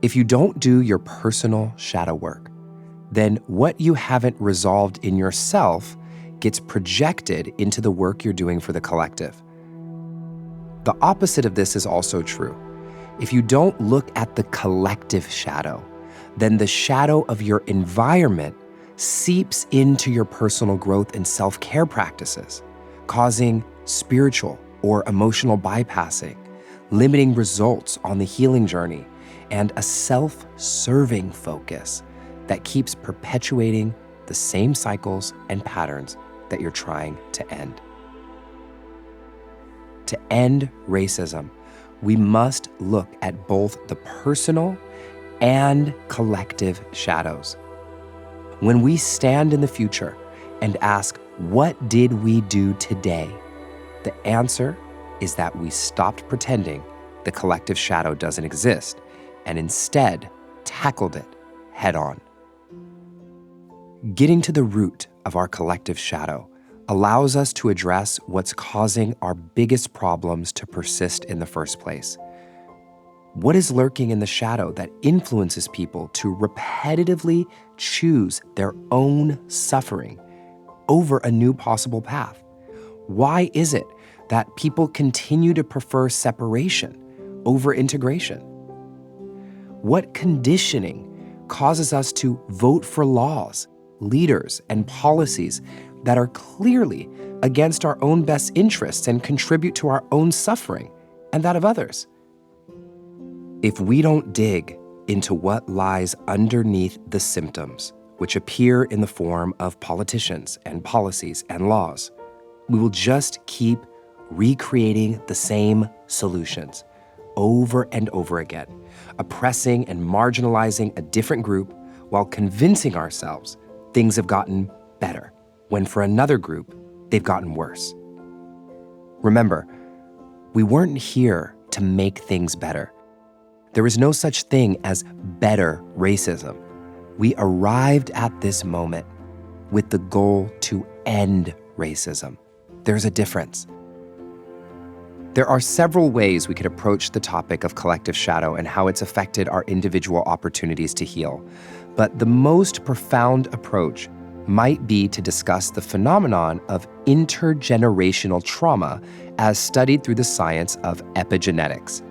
If you don't do your personal shadow work, then what you haven't resolved in yourself gets projected into the work you're doing for the collective. The opposite of this is also true. If you don't look at the collective shadow, then the shadow of your environment seeps into your personal growth and self-care practices, causing spiritual or emotional bypassing, limiting results on the healing journey, and a self-serving focus that keeps perpetuating the same cycles and patterns that you're trying to end. To end racism, we must look at both the personal and collective shadows. When we stand in the future and ask, what did we do today? The answer is that we stopped pretending the collective shadow doesn't exist and instead tackled it head on. Getting to the root of our collective shadow allows us to address what's causing our biggest problems to persist in the first place. What is lurking in the shadow that influences people to repetitively choose their own suffering over a new possible path? Why is it that people continue to prefer separation over integration? What conditioning causes us to vote for laws, leaders, and policies that are clearly against our own best interests and contribute to our own suffering and that of others? If we don't dig into what lies underneath the symptoms, which appear in the form of politicians and policies and laws, we will just keep recreating the same solutions over and over again, oppressing and marginalizing a different group while convincing ourselves things have gotten better, when for another group, they've gotten worse. Remember, we weren't here to make things better. There is no such thing as better racism. We arrived at this moment with the goal to end racism. There's a difference. There are several ways we could approach the topic of collective shadow and how it's affected our individual opportunities to heal. But the most profound approach might be to discuss the phenomenon of intergenerational trauma as studied through the science of epigenetics.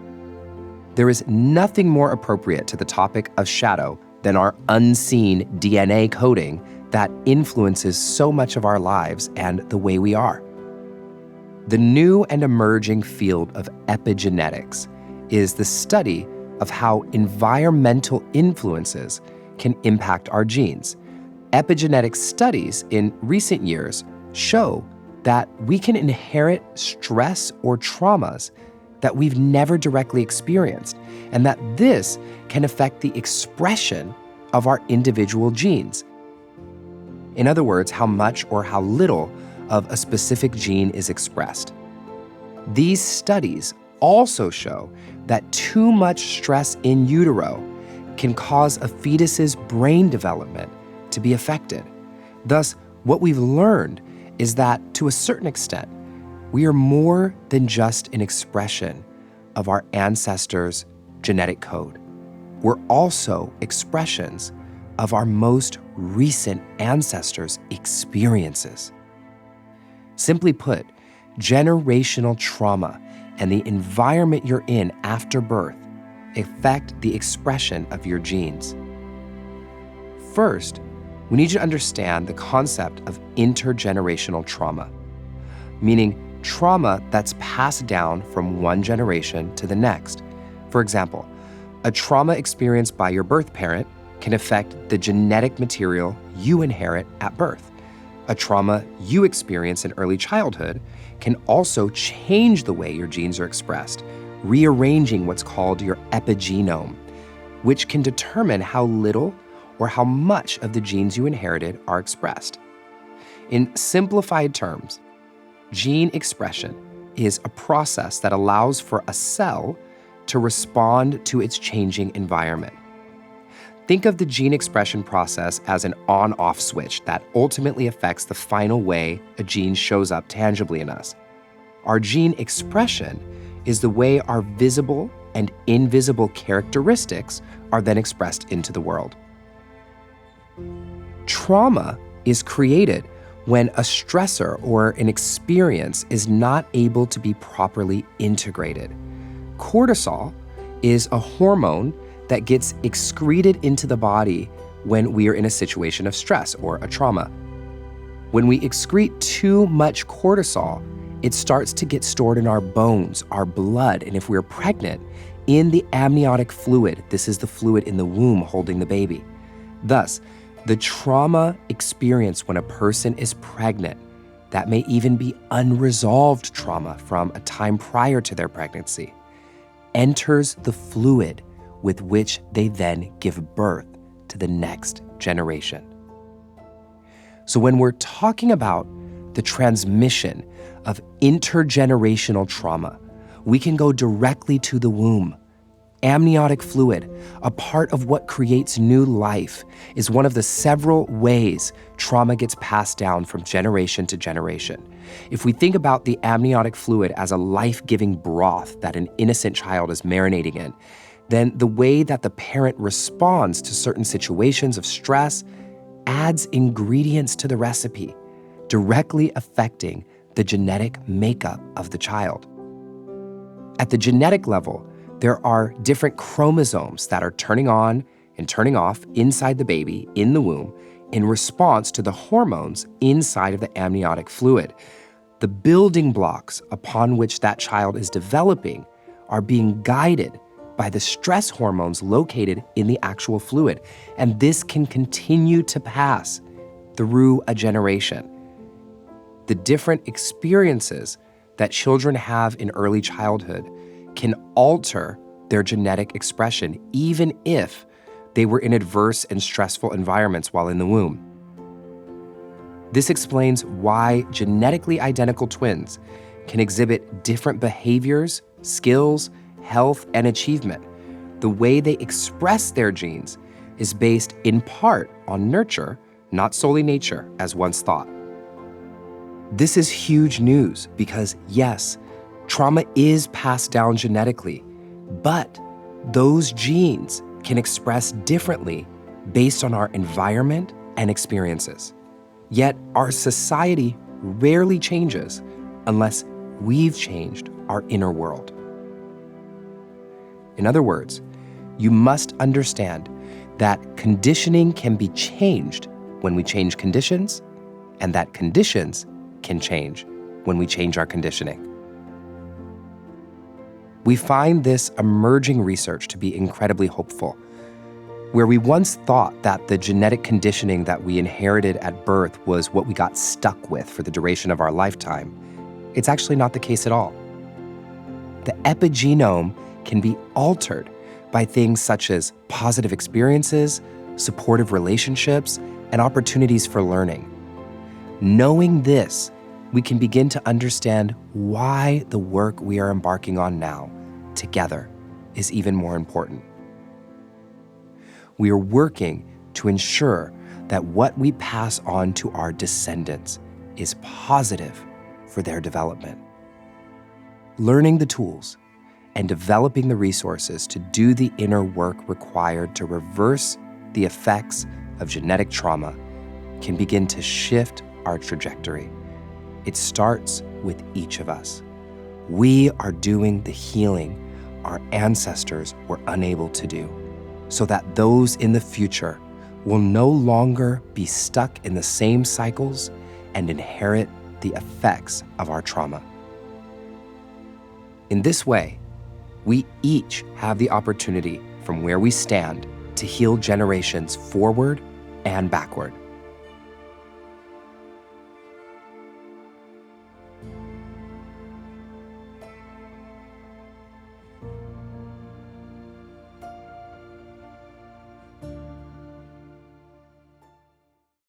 There is nothing more appropriate to the topic of shadow than our unseen DNA coding that influences so much of our lives and the way we are. The new and emerging field of epigenetics is the study of how environmental influences can impact our genes. Epigenetic studies in recent years show that we can inherit stress or traumas that we've never directly experienced, and that this can affect the expression of our individual genes. In other words, how much or how little of a specific gene is expressed. These studies also show that too much stress in utero can cause a fetus's brain development to be affected. Thus, what we've learned is that, to a certain extent, we are more than just an expression of our ancestors' genetic code. We're also expressions of our most recent ancestors' experiences. Simply put, generational trauma and the environment you're in after birth affect the expression of your genes. First, we need you to understand the concept of intergenerational trauma, meaning trauma that's passed down from one generation to the next. For example, a trauma experienced by your birth parent can affect the genetic material you inherit at birth. A trauma you experience in early childhood can also change the way your genes are expressed, rearranging what's called your epigenome, which can determine how little or how much of the genes you inherited are expressed. In simplified terms, gene expression is a process that allows for a cell to respond to its changing environment. Think of the gene expression process as an on-off switch that ultimately affects the final way a gene shows up tangibly in us. Our gene expression is the way our visible and invisible characteristics are then expressed into the world. Trauma is created when a stressor or an experience is not able to be properly integrated. Cortisol is a hormone that gets excreted into the body when we are in a situation of stress or a trauma. When we excrete too much cortisol, it starts to get stored in our bones, our blood, and if we're pregnant, in the amniotic fluid. This is the fluid in the womb holding the baby. Thus, the trauma experienced when a person is pregnant, that may even be unresolved trauma from a time prior to their pregnancy, enters the fluid with which they then give birth to the next generation. So when we're talking about the transmission of intergenerational trauma, we can go directly to the womb. Amniotic fluid, a part of what creates new life, is one of the several ways trauma gets passed down from generation to generation. If we think about the amniotic fluid as a life-giving broth that an innocent child is marinating in, then the way that the parent responds to certain situations of stress adds ingredients to the recipe, directly affecting the genetic makeup of the child. At the genetic level, there are different chromosomes that are turning on and turning off inside the baby in the womb in response to the hormones inside of the amniotic fluid. The building blocks upon which that child is developing are being guided by the stress hormones located in the actual fluid, and this can continue to pass through a generation. The different experiences that children have in early childhood can alter their genetic expression, even if they were in adverse and stressful environments while in the womb. This explains why genetically identical twins can exhibit different behaviors, skills, health, and achievement. The way they express their genes is based in part on nurture, not solely nature, as once thought. This is huge news because, yes, trauma is passed down genetically, but those genes can express differently based on our environment and experiences. Yet our society rarely changes unless we've changed our inner world. In other words, you must understand that conditioning can be changed when we change conditions, and that conditions can change when we change our conditioning. We find this emerging research to be incredibly hopeful. Where we once thought that the genetic conditioning that we inherited at birth was what we got stuck with for the duration of our lifetime, it's actually not the case at all. The epigenome can be altered by things such as positive experiences, supportive relationships, and opportunities for learning. Knowing this, we can begin to understand why the work we are embarking on now, together, is even more important. We are working to ensure that what we pass on to our descendants is positive for their development. Learning the tools and developing the resources to do the inner work required to reverse the effects of genetic trauma can begin to shift our trajectory. It starts with each of us. We are doing the healing our ancestors were unable to do, so that those in the future will no longer be stuck in the same cycles and inherit the effects of our trauma. In this way, we each have the opportunity from where we stand to heal generations forward and backward.